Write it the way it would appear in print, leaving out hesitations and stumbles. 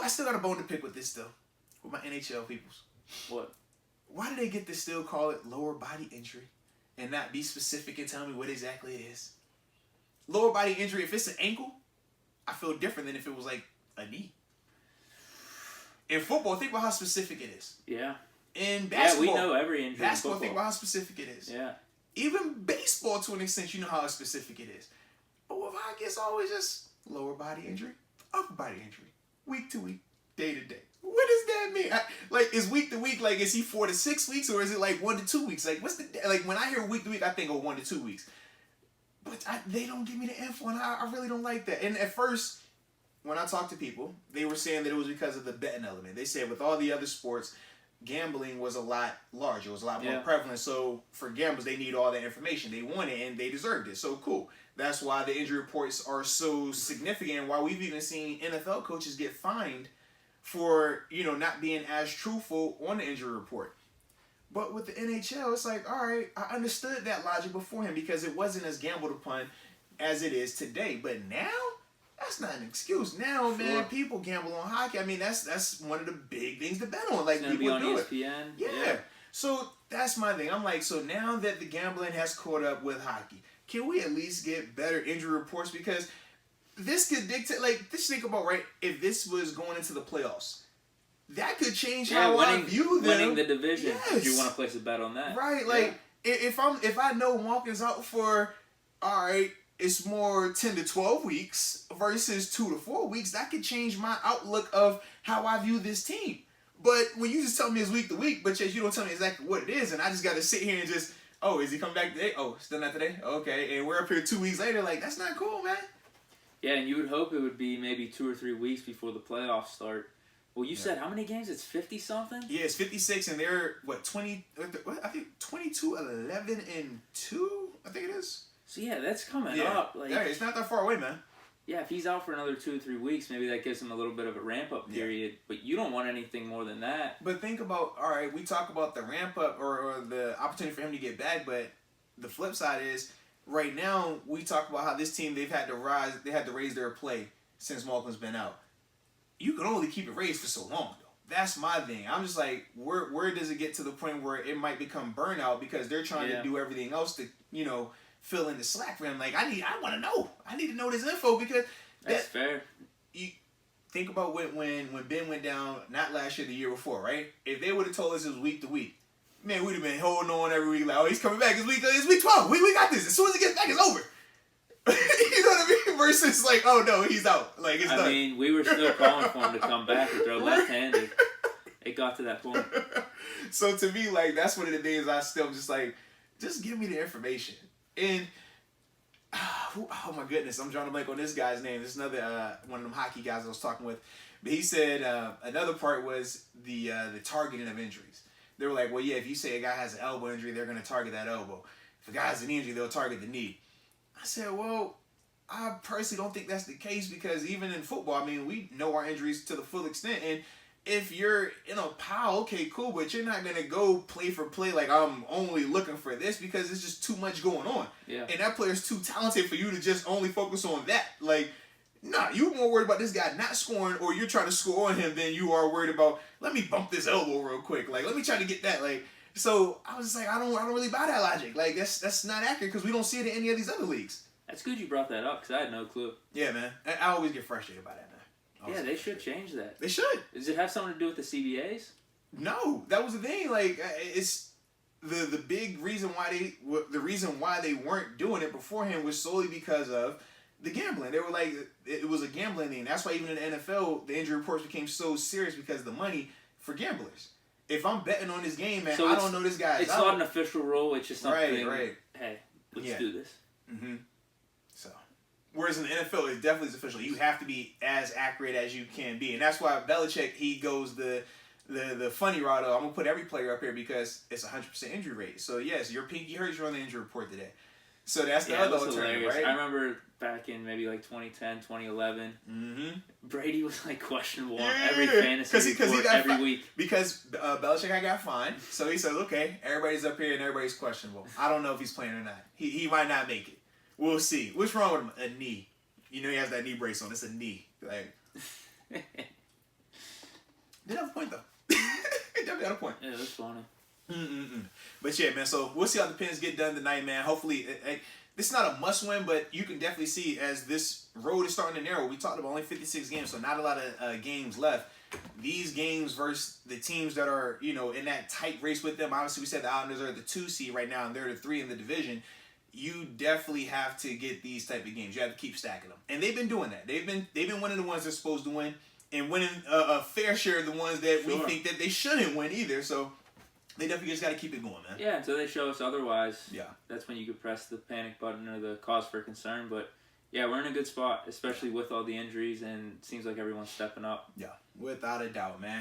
I still got a bone to pick with this still, with my NHL peoples. What? Why do they get to still call it lower body injury and not be specific and tell me what exactly it is? Lower body injury, if it's an ankle, I feel different than if it was like a knee. In football, think about how specific it is. Yeah. In basketball, we know every injury. Basketball, think about how specific it is. Yeah. Even baseball, to an extent, you know how specific it is. But with hockey, it's always just lower body injury, upper body injury, week to week, day to day. What does that mean? Is week to week, is he 4 to 6 weeks, or is it 1 to 2 weeks? What's the when I hear week to week, I think 1 to 2 weeks. But they don't give me the info, and I really don't like that. And at first, when I talked to people, they were saying that it was because of the betting element. They said with all the other sports, gambling was a lot larger. It was a lot more prevalent. So for gamblers, they need all that information. They want it, and they deserved it. So cool. That's why the injury reports are so significant, and why we've even seen NFL coaches get fined for, not being as truthful on the injury report. But with the NHL, it's all right, I understood that logic beforehand because it wasn't as gambled upon as it is today. But now, that's not an excuse. Now, man, people gamble on hockey. I mean, that's one of the big things to bet on. It's people be on do ESPN. it. Yeah. So that's my thing. I'm so now that the gambling has caught up with hockey, can we at least get better injury reports? Because this could dictate, just think about, right, if this was going into the playoffs, that could change how I view them. Winning the division. Yes. Do you want to place a bet on that? Right, if I know Malkin's out for, all right, it's more 10 to 12 weeks versus 2 to 4 weeks, that could change my outlook of how I view this team. But when you just tell me it's week to week, but yet you don't tell me exactly what it is, and I just got to sit here and just, oh, is he coming back today? Oh, still not today? Okay, and we're up here 2 weeks later, that's not cool, man. Yeah, and you would hope it would be maybe 2 or 3 weeks before the playoffs start. Well, you said how many games? It's 50-something? Yeah, it's 56, and they're, 20, I think 22, 11, and 2, I think it is. So, yeah, that's coming up. It's not that far away, man. Yeah, if he's out for another 2 or 3 weeks, maybe that gives him a little bit of a ramp-up period. Yeah. But you don't want anything more than that. But think about, all right, we talk about the ramp-up or the opportunity for him to get back, but the flip side is, right now, we talk about how this team, they had to raise their play since Malkin's been out. You can only keep it raised for so long, though. That's my thing. I'm just where does it get to the point where it might become burnout because they're trying to do everything else to, fill in the slack for him. I want to know. I need to know this info because that's fair. You think about when Ben went down, not last year, the year before, right? If they would have told us it was week to week, man, we'd have been holding on every week oh, he's coming back. It's week 12. We got this. As soon as he gets back, it's over. You know what I mean? Versus oh no, he's out. It's done. I mean, we were still calling for him to come back and throw left-handed. It got to that point. So to me, that's one of the things I still just just give me the information. And oh my goodness, I'm drawing a blank on this guy's name. This is another one of them hockey guys I was talking with. But he said another part was the targeting of injuries. They were well, yeah, if you say a guy has an elbow injury, they're going to target that elbow. If a guy has an injury, they'll target the knee. I said, well, I personally don't think that's the case because even in football, I mean, we know our injuries to the full extent. And if you're in a pile, okay, cool, but you're not going to go play for play I'm only looking for this because it's just too much going on. Yeah. And that player's too talented for you to just only focus on that. Nah, you're more worried about this guy not scoring or you're trying to score on him than you are worried about, let me bump this elbow real quick. Let me try to get that. So I was just I don't really buy that logic. That's not accurate because we don't see it in any of these other leagues. That's good you brought that up because I had no clue. Yeah, man. I always get frustrated by that, man. Yeah, they should change that. They should. Does it have something to do with the CBAs? No, that was the thing. It's the big reason why they weren't doing it beforehand was solely because of the gambling. They were it was a gambling thing. That's why even in the NFL, the injury reports became so serious because of the money for gamblers. If I'm betting on this game, man, I don't know this guy. It's not an official rule. It's just something. Right. Hey, let's do this. Mm-hmm. So, whereas in the NFL, it definitely is official. You have to be as accurate as you can be, and that's why Belichick he goes the funny route of I'm gonna put every player up here because it's 100% injury rate. So yes, your pinky hurts, you're on the injury report today. So that's the other alternative, right? I rember back in maybe 2010, 2011, Brady was questionable on every fantasy report every week. Because Belichick got fined, so he said, okay, everybody's up here and everybody's questionable. I don't know if he's playing or not. He might not make it. We'll see. What's wrong with him? A knee. He has that knee brace on. It's a knee. funny. But yeah, man. So we'll see how the Pens get done tonight, man. Hopefully, this is not a must-win, but you can definitely see as this road is starting to narrow. We talked about only 56 games, so not a lot of games left. These games versus the teams that are, in that tight race with them. Obviously, we said the Islanders are the 2 seed right now, and they're the 3 in the division. You definitely have to get these type of games. You have to keep stacking them, and they've been doing that. They've been winning the ones they're supposed to win, and winning a fair share of the ones that we think that they shouldn't win either. So they definitely just got to keep it going, man. Yeah, until they show us otherwise. Yeah, that's when you could press the panic button or the cause for concern. But yeah, we're in a good spot, especially with all the injuries, and it seems like everyone's stepping up. Yeah, without a doubt, man.